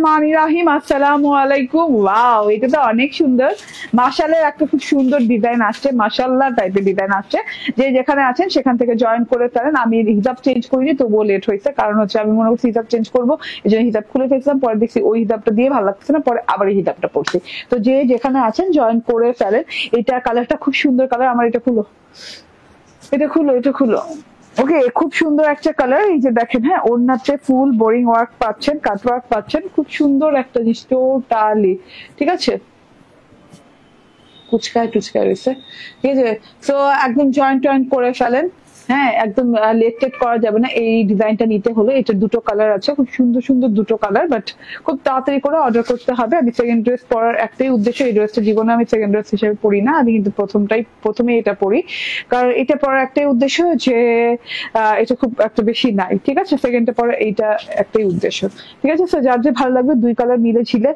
রহমানির রহিম, আসসালামু আলাইকুম। ওয়াও, এটা তো অনেক সুন্দর। মাশাআল্লাহ, একটা খুব সুন্দর ডিজাইন আসছে, মাশাআল্লাহ টাইপের ডিজাইন আসছে। যে যেখানে আছেন সেখান থেকে জয়েন করে ফেলেন। আমি হিজাব চেঞ্জ করিনি, তবুও লেট হয়েছে, কারণ হচ্ছে আমি মনে করছি হিজাব চেঞ্জ করবো, এই জন্য হিজাব খুলে ফেলছিলাম। পরে দেখছি ওই হিজাবটা দিয়ে ভালো লাগছে না, পরে আবার এই হিজাবটা পড়ছি। তো যে যেখানে আছেন জয়েন করে ফেলেন। এটা কালারটা খুব সুন্দর কালার। আমার এটা খুলো, এটা খুলো, এটা খুলো। ওকে, খুব সুন্দর একটা কালার। এই যে দেখেন, হ্যাঁ, ওড়নাতে ফুল বোরিং ওয়ার্ক পাচ্ছেন, কাট ওয়ার্ক পাচ্ছেন, খুব সুন্দর একটা জিনিস টোটালি। ঠিক আছে, কুচকায় টুচকায় রয়েছে। ঠিক আছে, তো একদম জয়েন্ট টয়েন্ট করে ফেলেন। হ্যাঁ, একদম লেট টেট করা যাবে না। এই ডিজাইনটা নিতে হলে এটার দুটো কালার আছে, খুব সুন্দর সুন্দর দুটো কালার, বাট খুব তাড়াতাড়ি করে অর্ডার করতে হবে। আমি সেকেন্ড ড্রেস পরার একটাই উদ্দেশ্য, এই ড্রেসটা জীবনে আমি সেকেন্ড ড্রেস হিসেবে পরি না, আমি কিন্তু প্রথমে এটা পরি, কারণ এটা পরার একটাই উদ্দেশ্য যে এটা খুব একটা বেশি নাই। ঠিক আছে, সেকেন্ডটা পরে এইটা একটাই উদ্দেশ্য। ঠিক আছে, তো যার যে ভালো লাগবে, দুই কালার মিলে ছিলে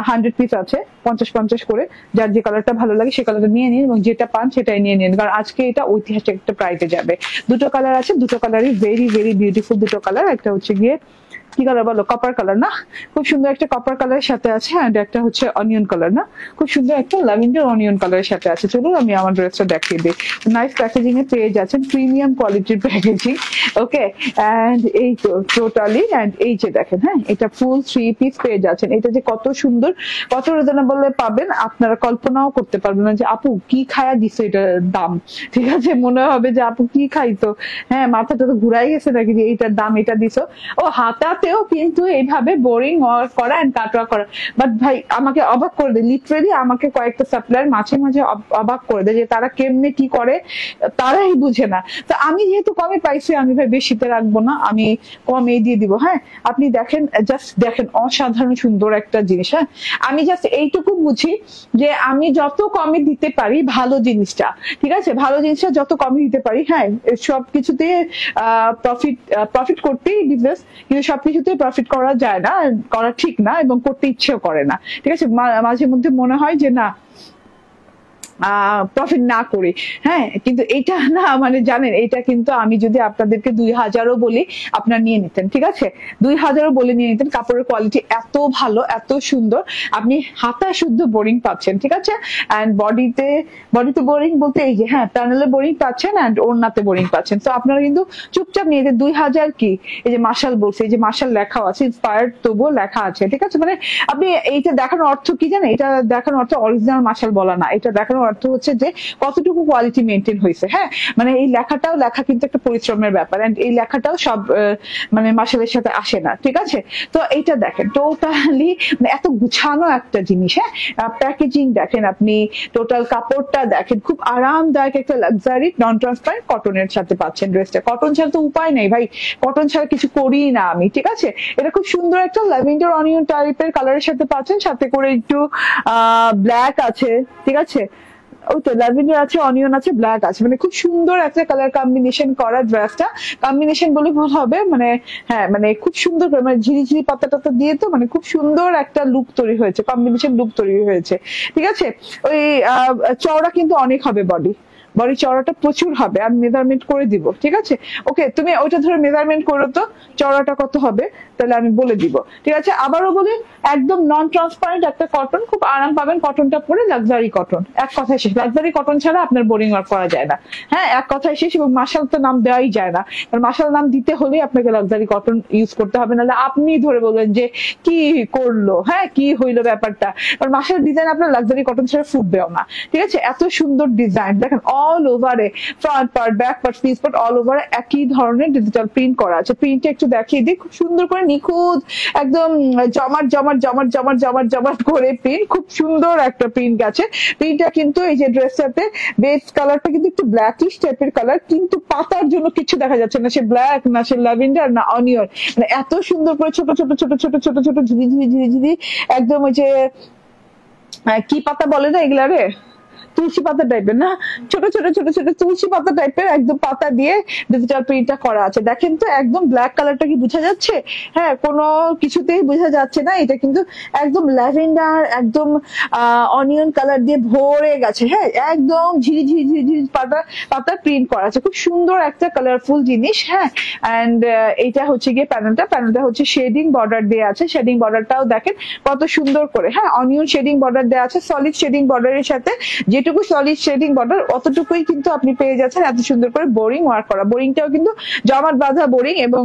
100 পিস আছে, 50-50 করে। যার যে কালারটা ভালো লাগে সে কালারটা নিয়ে নিন, এবং যেটা পান সেটাই নিয়ে নিন, কারণ আজকে এটা ঐতিহাসিক একটা প্রাইজে যাবে। দুটো কালার আছে, দুটো কালারই ভেরি ভেরি বিউটিফুল দুটো কালার। একটা হচ্ছে গিয়ে কি কালার বলো, কপার কালার না, খুব সুন্দর একটা কপার কালারের সাথে আছে, অ্যান্ড একটা হচ্ছে অনিয়ন কালার না, খুব সুন্দর একটা ল্যাভেন্ডার অনিয়ন কালারের সাথে আছে। চলুন আমি আমার ড্রেসটা দেখিয়ে দিই। নাইস প্যাকেজিং এ পেয়ে যাচ্ছেন, প্রিমিয়াম কোয়ালিটির প্যাকেজিং। ওকে, অ্যান্ড এই তো টোটালি, অ্যান্ড এই যে দেখেন, হ্যাঁ, এটা ফুল 3 পিস পেয়ে যাচ্ছেন। এটা যে কত সুন্দর, কত রিজনেবল পাবেন, আপনারা কল্পনাও করতে পারবেন না যে আপু কি খায়া দিছে এটার দাম। ঠিক আছে, মনে হবে যে আপু কি খাইতো, হ্যাঁ, মাথাটা তো ঘুরাই গেছে নাকি যে এইটার দাম এটা দিছো। ও হাতাতেও কিন্তু এইভাবে বোরিং করা এন্ড কাটওয়া করা, বাট ভাই আমাকে অবাক করে দেয়, লিটারেলি আমাকে কয়েকটা সাপ্লায়ার মাঝে মাঝে অবাক করে দেয় যে তারা কেমনে কি করে, তারাই বুঝে না। তো আমি যেহেতু কমে পাইছি, আমি ভাই বেশিতে রাখবো না, আমি কমে দিয়ে দিব। হ্যাঁ, আপনি দেখেন, জাস্ট দেখেন, অসাধারণ সুন্দর একটা জিনিস। হ্যাঁ, আমি জাস্ট এইটুকু বুঝি যে আমি যত কমে দিতে পারি ভালো জিনিসটা, ঠিক আছে, ভালো জিনিসটা যত কমে দিতে পারি, হ্যাঁ, সবকিছুতে প্রফিট করতেই বিজনেস, কিন্তু সবকিছুতে প্রফিট করা যায় না, করা ঠিক না, এবং করতে ইচ্ছেও করে না। ঠিক আছে, মাঝে মধ্যে মনে হয় যে না, প্রফিট না করি। হ্যাঁ, কিন্তু এটা না, মানে জানেন, এটা কিন্তু আমি যদি আপনাদেরকে 2000ও বলি, আপনার নিয়ে নিতেন। ঠিক আছে, 2000ও বলে নিয়ে নিতেন। কাপড়ের কোয়ালিটি এত ভালো, এত সুন্দর, আপনি হাতা শুদ্ধ বোরিং পাচ্ছেন। ঠিক আছে, অ্যান্ড বডিতে বোরিং বলতে এই যে, হ্যাঁ, টানেলে বোরিং পাচ্ছেন, অ্যান্ড ওড়নাতে বোরিং পাচ্ছেন। তো আপনারা কিন্তু চুপচাপ নিয়ে যেতে। 2000 কি, এই যে মার্শাল বলছে, এই যে মার্শাল লেখা আছে, ইন্সপায়ার্ড তবুও লেখা আছে। ঠিক আছে, মানে আপনি এইটা দেখানোর অর্থ কি জানেন, এটা দেখানোর অর্থ অরিজিনাল মার্শাল বলা না, এটা দেখানোর অর্থ হচ্ছে যে কতটুকু কোয়ালিটি মেনটেন হয়েছে। হ্যাঁ, মানে এই লেখাটাও লেখা কিন্তু একটা পরিশ্রমের ব্যাপার, এন্ড এই লেখাটাও সব মানে মার্শালের সাথে আসে না। ঠিক আছে, তো এইটা দেখেন, টোটালি মানে এত গুছানো একটা জিনিস। হ্যাঁ, প্যাকেজিং দেখেন, আপনি টোটাল কাপড়টা দেখেন, খুব আরামদায়ক একটা লাক্সারি নন ট্রান্সপারেন্ট কটনের সাথে পাচ্ছেন ড্রেসটা। কটন ছাড়া তো উপায় নেই ভাই, কটন ছাড়া কিছু করি না আমি। ঠিক আছে, এটা খুব সুন্দর একটা ল্যাভেন্ডার অনিয়ন টাইপের কালারের সাথে পাচ্ছেন, সাথে করে একটু ব্ল্যাক আছে। ঠিক আছে, ওই তো ল্যাভেন্ডার আছে, অনিয়ন আছে, ব্ল্যাক আছে, মানে খুব সুন্দর একটা কালার কম্বিনেশন করা ড্রেসটা। কম্বিনেশন বলে ভুল হবে, মানে হ্যাঁ, মানে খুব সুন্দর করে, মানে ঝিরিঝিরি পাতা টাতা দিয়ে, তো মানে খুব সুন্দর একটা লুক তৈরি হয়েছে, কম্বিনেশন লুক তৈরি হয়েছে। ঠিক আছে, ওই চওড়া কিন্তু অনেক হবে, বডি চওড়াটা প্রচুর হবে, আমি মেজারমেন্ট করে দিব। ঠিক আছে, ওকে, তুমি ওইটা ধরে মেজারমেন্ট করো তো, চওড়াটা কত হবে, তাহলে আমি বলে দিব। ঠিক আছে, আবারও বলি, একদম নন ট্রান্সপারেন্ট একটা কটন, খুব আরাম পাবেন কটনটা পরে, লাক্সারি কটন। এক কথায় শেষ, লাক্সারি কটন ছাড়া আপনার বোরিং ওয়ার্ক করা যায় না। হ্যাঁ, এক কথায় শেষ। এবং মার্শাল তো নাম দেওয়াই যায় না, কারণ মার্শাল নাম দিতে হলে আপনাকে লাক্সারি কটন ইউজ করতে হবে, নাহলে আপনি ধরে বলবেন যে কি করলো, হ্যাঁ, কি হইলো ব্যাপারটা, কারণ মার্শাল ডিজাইন আপনার লাক্সারি কটন ছাড়া ফুটবেও না। ঠিক আছে, এত সুন্দর ডিজাইন দেখেন, অল ওভারে front part, back part, sleeves part, all ওভারে একই ধরনের ডিজিটাল প্রিন্ট করা আছে। প্রিন্টটা একটু দেখিয়ে দিই, খুব সুন্দর করে নিখুঁত, একদম জমাট করে প্রিন্ট, খুব সুন্দর একটা প্রিন্ট গেছে। প্রিন্টটা কিন্তু এই যে ড্রেসটাতে বেস কালারটা কিন্তু একটু ব্ল্যাকিশ টাইপের কালার, কিন্তু পাতার জন্য কিছু দেখা যাচ্ছে না, সে ব্ল্যাক না, সে ল্যাভেন্ডার না অনিয়ন, মানে এত সুন্দর করে ছোট ছোট ছোট ছোট ছোট ছোট ঝিরি একদম ওই যে কি পাতা বলে না এগুলা রে, তুলসী পাতা টাইপের না, ছোট ছোট ছোট ছোট তুলসী পাতা টাইপের একদম পাতা দিয়ে ডিজিটাল প্রিন্টটা করা আছে। দেখেন তো একদম ব্ল্যাক কালারটা কি বোঝা যাচ্ছে? হ্যাঁ, কোনো কিছুতেই বোঝা যাচ্ছে না। এটা কিন্তু একদম ল্যাভেন্ডার, একদম অনিয়ন কালার দিয়ে ভরে গেছে। হ্যাঁ, একদম ঝিরি ঝিরি ঝিরি ঝিরি পাতা প্রিন্ট করা আছে। খুব সুন্দর একটা কালারফুল জিনিস। হ্যাঁ, এন্ড এইটা হচ্ছে গিয়ে প্যানেলটা হচ্ছে শেডিং বর্ডার দেওয়া আছে। শেডিং বর্ডারটাও দেখেন কত সুন্দর করে। হ্যাঁ, অনিয়ন শেডিং বর্ডার দেওয়া আছে। সলিড শেডিং বর্ডারের সাথে যেটুকু সলিড শেডিং বর্ডার অতটুকুই কিন্তু আপনি পেয়ে যাচ্ছেন এত সুন্দর করে বোরিং ওয়ার্ক করা। বোরিংটাও কিন্তু জমাট বাঁধা বোরিং এবং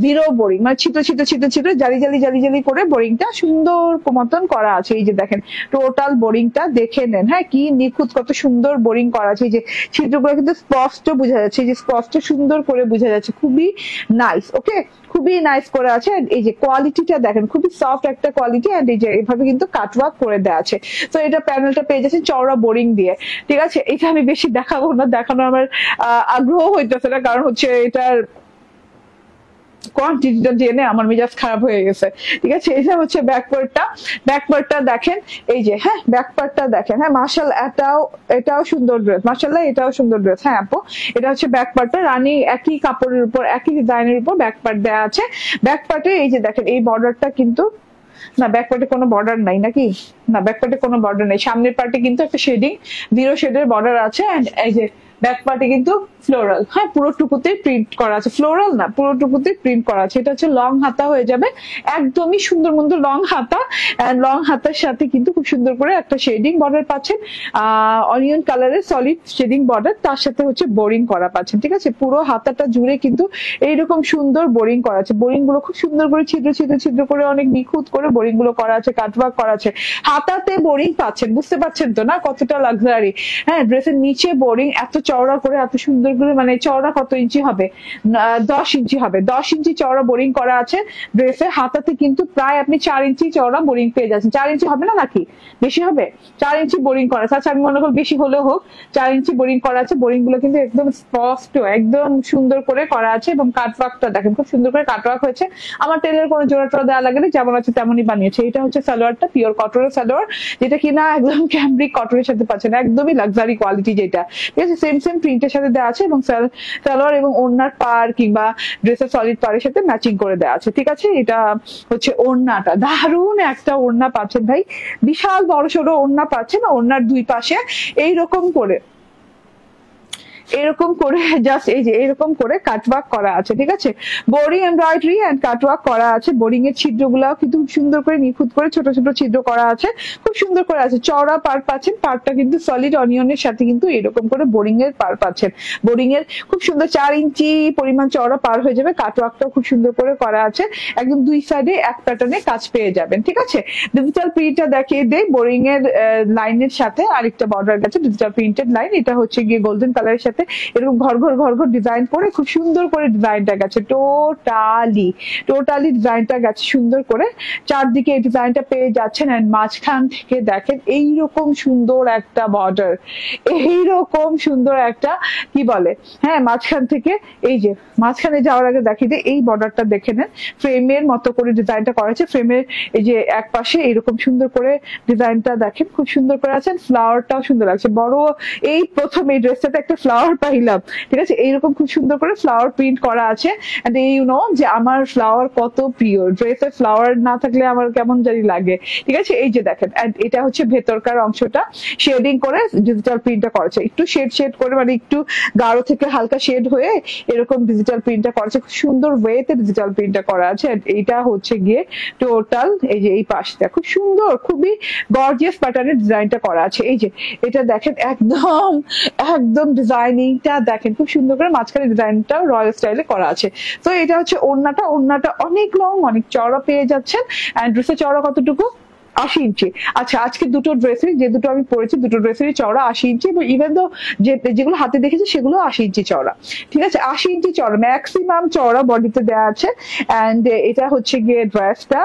জিরো বোরিং, মানে ছিদ্র ছিদ্র ছিদ্র ছিদ্র জালি জালি জালি জালি করে বোরিংটা সুন্দর মতন করা আছে। এই যে দেখেন টোটাল বোরিংটা দেখে নেন। হ্যাঁ, কি নিখুঁত, কত সুন্দর বোরিং করা আছে। এই যে ছিদ্রগুলো কিন্তু স্পষ্ট বোঝা যাচ্ছে, এই যে স্পষ্ট সুন্দর করে বোঝা যাচ্ছে। খুবই নাইস। ওকে, খুবই নাইস করে আছে। এই যে কোয়ালিটিটা দেখেন, খুবই সফট একটা কোয়ালিটি। এন্ড এই যে এভাবে কিন্তু কাটওয়ার্ক করে দেওয়া আছে। তো এটা প্যানেলটা পেয়ে যাচ্ছেন চওড়া বোরিং দিয়ে। ঠিক আছে, এটা আমি বেশি দেখাবো না, দেখানো আমার আগ্রহ হইতেছে না, কারণ হচ্ছে এটার কোয়ান্টিটিটা জেনে আমার মেজাজ খারাপ হয়ে গেছে। ঠিক আছে, এটা হচ্ছে ব্যাকপার্টটা দেখেন। এই যে হ্যাঁ, ব্যাকপার্টটা দেখেন। হ্যাঁ, মাশাআল্লাহ, এটাও সুন্দর ড্রেস, মাশাআল্লাহ এটাও সুন্দর ড্রেস। হ্যাঁ আপু, এটা হচ্ছে ব্যাকপার্টটা, রানী একই কাপড়ের উপর একই ডিজাইনের উপর ব্যাকপার্ট দেওয়া আছে। ব্যাকপার্টে এই যে দেখেন এই বর্ডারটা কিন্তু না, ব্যাকপার্টে কোনো বর্ডার নাই নাকি? না, ব্যাকপার্টে কোনো বর্ডার নেই। সামনের পার্টে কিন্তু একটা শেডিং, 0 শেডের বর্ডার আছে। এন্ড এই যে ব্যাক পার্টে কিন্তু ফ্লোরাল, হ্যাঁ পুরোটুকুতে প্রিন্ট করা আছে। ফ্লোরাল না, পুরোটুকুতে প্রিন্ট করা আছে। এটা হচ্ছে লং হাতা হয়ে যাবে, একদমই সুন্দর মন্দ লং হাতা। লং হাতার সাথে কিন্তু খুব সুন্দর করে একটা শেডিং বর্ডার পাচ্ছেন, অনিয়ন কালারের সলিড শেডিং বর্ডার, তার সাথে হচ্ছে বোরিং করা পাচ্ছেন। ঠিক আছে, পুরো হাতাটা জুড়ে কিন্তু এইরকম সুন্দর বোরিং করা আছে। বোরিং গুলো খুব সুন্দর করে ছিদ্র ছিদ্র ছিদ্র করে অনেক নিখুঁত করে বোরিং গুলো করা আছে, কাটওয়ার্ক করা আছে। হাতাতে বোরিং পাচ্ছেন, বুঝতে পারছেন তো না কতটা লাক্সারি? হ্যাঁ, ড্রেসের নিচে বোরিং এত চওড়া করে, এত সুন্দর করে, মানে চওড়া কত ইঞ্চি হবে? 10 ইঞ্চি হবে। 10 ইঞ্চি চওড়া বোরিং করা আছে ড্রেসে। হাতাতে কিন্তু প্রায় আপনি 4 ইঞ্চি চওড়া বোরিং পেয়ে যাচ্ছেন। 4 ইঞ্চি হবে না নাকি? বেশি হবে? 4 ইঞ্চি বোরিং করা আছে। আচ্ছা, আমি মনে করি বেশি হলেও হোক, 4 ইঞ্চি বোরিং করা আছে। বোরিং গুলো কিন্তু একদম স্পষ্ট, একদম সুন্দর করে করা আছে। এবং কাটওয়ার্কটা দেখেন, খুব সুন্দর করে কাটওয়ার্ক হয়েছে। আমার টেলের কোনো জোড়া টোড়া দেওয়া লাগে না, যেমন আছে তেমনই বানিয়েছে। এটা হচ্ছে সালোয়ারটা, পিওর কটনের সালোয়ার, যেটা কিনা একদম ক্যামব্রিক কটনের সাথে পাচ্ছেন, একদমই লাক্সারি কোয়ালিটি যেটা। ঠিক আছে, সেম প্রিন্টের সাথে দেওয়া আছে এবং সালোয়ার এবং ওড়নার পার কিংবা ড্রেসের সলিড পারের সাথে ম্যাচিং করে দেওয়া আছে। ঠিক আছে, এটা হচ্ছে ওড়নাটা, দারুণ একটা ওড়না পাচ্ছেন ভাই, বিশাল বড় সড়ো ওড়না পাচ্ছেন। ওড়নার দুই পাশে এইরকম করে জাস্ট এই যে এরকম করে কাটওয়ার্ক করা আছে। ঠিক আছে, বোরিং এমব্রয়ডারি এন্ড কাটওয়ার্ক করা আছে। বোরিং এর ছিদ্রগুলাও কিন্তু খুব সুন্দর করে নিখুঁত করে ছোট ছোট ছিদ্র করা আছে, খুব সুন্দর করে আছে। চওড়া পার পাচ্ছেন, পারটা কিন্তু সলিড অনিয়নের সাথে কিন্তু এরকম করে বোরিং এর পার পাচ্ছেন। বোরিং এর খুব সুন্দর 4 ইঞ্চি পরিমাণ চওড়া পার হয়ে যাবে। কাটওয়ার্কটাও খুব সুন্দর করে করা আছে, একদম দুই সাইডে এক প্যাটার্নে কাজ পেয়ে যাবেন। ঠিক আছে, ডিজিটাল প্রিন্টটা দেখিয়ে দেই। বোরিং এর লাইনের সাথে আরেকটা বর্ডার গেছে, ডিজিটাল প্রিন্টেড লাইন। এটা হচ্ছে গিয়ে গোল্ডেন কালারের সাথে এরকম ঘর ঘর ঘর ঘর ডিজাইন করে খুব সুন্দর করে ডিজাইনটা গেছে। টোটালি ডিজাইনটা গেছে সুন্দর করে। চারদিকে এই ডিজাইনটা পেয়ে যাচ্ছেন। এন্ড মাঝখান থেকে দেখেন এইরকম সুন্দর একটা বর্ডার, এইরকম সুন্দর একটা কি বলে, হ্যাঁ মাঝখান থেকে এই যে মাঝখানে যাওয়ার আগে দেখিয়ে দিই, এই বর্ডারটা দেখে নেন। ফ্রেমের মতো করে ডিজাইনটা করা হয়েছে। ফ্রেমের এই যে এক পাশে এইরকম সুন্দর করে ডিজাইনটা দেখেন, খুব সুন্দর করে আছেন। ফ্লাওয়ারটাও সুন্দর লাগছে। বড় এই প্রথম এই ড্রেসটাতে একটা ফ্লাওয়ার পাইলাম। ঠিক আছে, এইরকম খুব সুন্দর করে ফ্লাওয়ার প্রিন্ট করা আছে। এন্ড ইউ নো যে আমার ফ্লাওয়ার কত প্রিয়, ড্রেসে ফ্লাওয়ার না থাকলে আমার কেমন জানি লাগে। ঠিক আছে, এই যে দেখেন, এটা হচ্ছে ভেতরকার অংশটা শেডিং করে ডিজিটাল প্রিন্টটা করেছে। একটু শেড করে, মানে একটু গাঢ় থেকে হালকা শেড হয়ে এরকম ডিজিটাল প্রিন্টটা করেছে। খুব সুন্দর ওয়েতে ডিজিটাল প্রিন্টটা করা আছে। এইটা হচ্ছে গিয়ে টোটাল এই যে এই পাশটা খুব সুন্দর, খুবই গর্জিয়াস প্যাটার্নের ডিজাইনটা করা আছে। এই যে এটা দেখেন, একদম ডিজাইনিংটা দেখেন, খুব সুন্দর করে মাঝখানে ডিজাইনটা রয়্যাল স্টাইলে করা আছে। তো এটা হচ্ছে ওড়নাটা অনেক লং, অনেক চওড়া পেয়ে যাচ্ছেন। এন্ড ড্রেসের চওড়া কতটুকু? 80 ইঞ্চি। আচ্ছা, আজকে দুটো ড্রেসের, যে দুটো আমি পরেছি, দুটো ড্রেসেরই চওড়া 80 ইঞ্চি। এবং ইভেন তো যেগুলো হাতে দেখেছি সেগুলো 80 ইঞ্চি চওড়া। ঠিক আছে, 80 ইঞ্চি চওড়া ম্যাক্সিমাম চওড়া বডিতে দেওয়া আছে। এন্ড এটা হচ্ছে গিয়ে ড্রেসটা,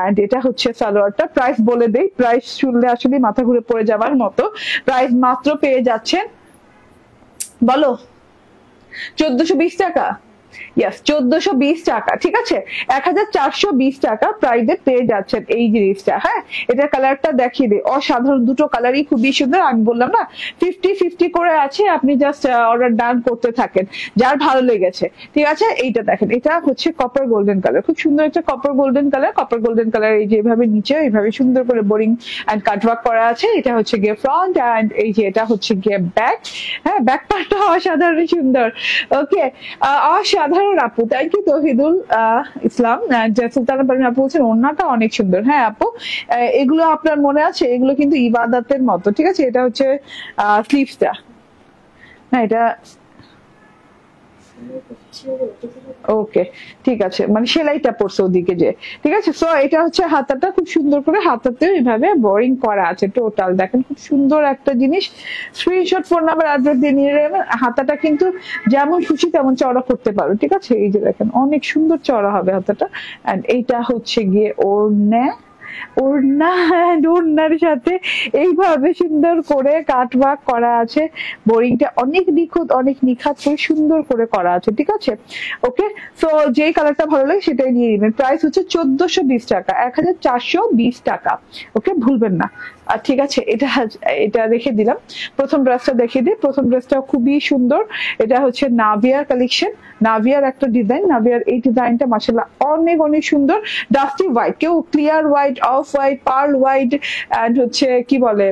এন্ড এটা হচ্ছে সালোয়ারটা। প্রাইস বলে দেই, প্রাইস শুনলে আসলে মাথা ঘুরে পড়ে যাওয়ার মতো। প্রাইস মাত্র পেয়ে যাচ্ছেন, বলো 1420 টাকা। ইয়েস 1420 টাকা, ঠিক আছে, 1420 টাকা প্রাইসে পেয়ে যাচ্ছেন এই জিনিসটা। হ্যাঁ, এটার কালারটা দেখিয়ে দিই, অসাধারণ, দুটো কালারই খুবই সুন্দর। আমি বললাম না 50-50 করে আছে, আপনি জাস্ট অর্ডার ডান করতে থাকেন যার ভালো লেগেছে, ঠিক আছে। এইটা দেখেন, এটা হচ্ছে কপার গোল্ডেন কালার, খুব সুন্দর একটা copper golden colour. Copper golden colour এই যে এভাবে নিচে এইভাবে সুন্দর করে বোরিং এন্ড কাটওয়ার্ক করা আছে। এটা হচ্ছে গিয়ে ফ্রন্ট এন্ড এই যে এটা হচ্ছে গিয়ে ব্যাক। হ্যাঁ, ব্যাক পার্টটা অসাধারণ সুন্দর। ওকে, অসাধারণ আপু, থ্যাংক ইউ তৌহিদুল ইসলাম। সুলতানা পারভিন আপু বলছেন ওড়নাটা অনেক সুন্দর। হ্যাঁ আপু, এগুলো আপনার মনে আছে, এগুলো কিন্তু ইবাদতের মতো, ঠিক আছে। এটা হচ্ছে স্লিভসটা, হ্যাঁ এটা ওকে, ঠিক আছে, মানে সেলাইটা পড়ছে ওদিকে যে, ঠিক আছে। সো এটা হচ্ছে হাতাটা, খুব সুন্দর করে হাতাতেও এইভাবে বোরিং করা আছে টোটাল, দেখেন খুব সুন্দর একটা জিনিস। স্ক্রিনশট, ফোন নাম্বার, অ্যাড্রেস দিয়ে নিয়ে নেবেন। হাতাটা কিন্তু যেমন খুশি তেমন চওড়া করতে পারো, ঠিক আছে। এই যে দেখেন অনেক সুন্দর চওড়া হবে হাতাটা। এন্ড এইটা হচ্ছে গিয়ে ওড়না, ওড়নার সাথে এইভাবে সুন্দর করে কাটওয়ার্ক করা আছে। বোরিংটা অনেক নিখুঁত, অনেক নিখাত করে সুন্দর করে করা আছে, ঠিক আছে। ওকে, সো যেই কালারটা ভালো লাগে সেটাই নিয়ে নেবেন। প্রাইস হচ্ছে 1420 টাকা, 1420 টাকা। ওকে, ভুলবেন না। আর ঠিক আছে, এটা রেখে দিলাম। প্রথম ড্রেসটা দেখিয়ে দিই। প্রথম ড্রেসটা খুবই সুন্দর। এটা হচ্ছে নাভিয়ার কালেকশন, নাভিয়ার একটা ডিজাইন। নাভিয়ার এই ডিজাইনটা মাশাআল্লাহ অনেক অনেক সুন্দর। ডাস্টি হোয়াইট, কেউ clear white, off white, pearl white and হচ্ছে কি বলে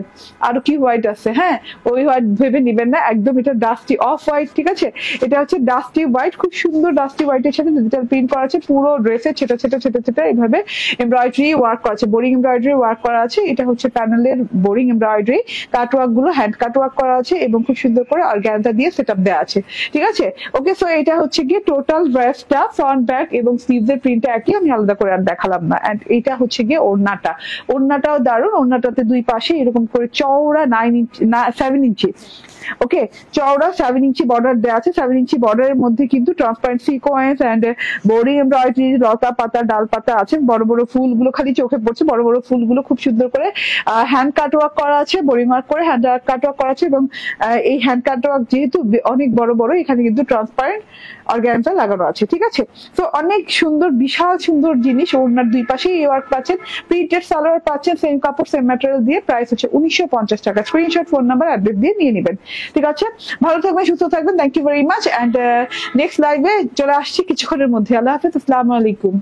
আরো কি হোয়াইট আছে, হ্যাঁ ওই হোয়াইট ভেবে নিবেন না, একদম এটা ডাস্টি অফ হোয়াইট, ঠিক আছে। এটা হচ্ছে ডাস্টি হোয়াইট, খুব সুন্দর ডাস্টি হোয়াইটের সাথে ডিজিটাল প্রিন্ট করা আছে। পুরো ড্রেসে ছোট ছোট ছোট ছোট এইভাবে এমব্রয়ডারি ওয়ার্ক করা আছে, বোরিং এমব্রয়ডারি ওয়ার্ক করা আছে। এটা হচ্ছে প্যানেলের বোরিং এমব্রয়ডারি, কাটওয়ার্ক গুলো হ্যান্ড কাটওয়ার্ক করা আছে এবং খুব সুন্দর করে অর্গানজা দিয়ে সেটআপ দেওয়া আছে, ঠিক আছে। ওকে, সো এটা হচ্ছে গিয়ে টোটাল ড্রেসটা, ফ্রন্ট ব্যাক এবং স্লিভসের প্রিন্টটা একই, আমি আলাদা করে আর দেখালাম না। এন্ড এটা হচ্ছে গিয়ে ওড়নাটা, ওড়নাটাও দারুণ। ওড়নাটাতে দুই পাশে এরকম করে চওড়া 7 ইঞ্চি, ওকে, চওড়া 7 ইঞ্চি বর্ডার দেওয়া আছে। 7 ইঞ্চি বর্ডারের মধ্যে কিন্তু transparent sequence and boring embroidery, লতা পাতা, ডাল পাতা আছে। বড় বড় ফুলগুলো খালি চোখে পড়ছে, বড় বড় ফুলগুলো খুব সুন্দর করে হ্যান্ড কাটওয়ার্ক করা আছে, বোরিং ওয়ার্ক করে হ্যান্ড কাটওয়ার্ক করা আছে। এবং এই হ্যান্ড কাটওয়ার্ক যেহেতু অনেক বড় বড়, এখানে কিন্তু ট্রান্সপারেন্ট অর্গানজা লাগানো আছে, ঠিক আছে। তো অনেক সুন্দর, বিশাল সুন্দর জিনিস। ওড়নার দুই পাশে এই ওয়ার্ক পাচ্ছেন, প্রিন্টেড সালোয়ার পাচ্ছেন, সেম কাপড় সেম ম্যাটেরিয়াল দিয়ে। প্রাইস হচ্ছে 1950 টাকা। স্ক্রিনশট, ফোন নাম্বার, অ্যাড্রেস দিয়ে নিয়ে নেবেন, ঠিক আছে। ভালো থাকবেন, সুস্থ থাকবেন। Thank you very much. And next লাইভে চলে আসছি কিছুক্ষণের মধ্যে। আল্লাহ হাফেজ, আসসালামু আলাইকুম।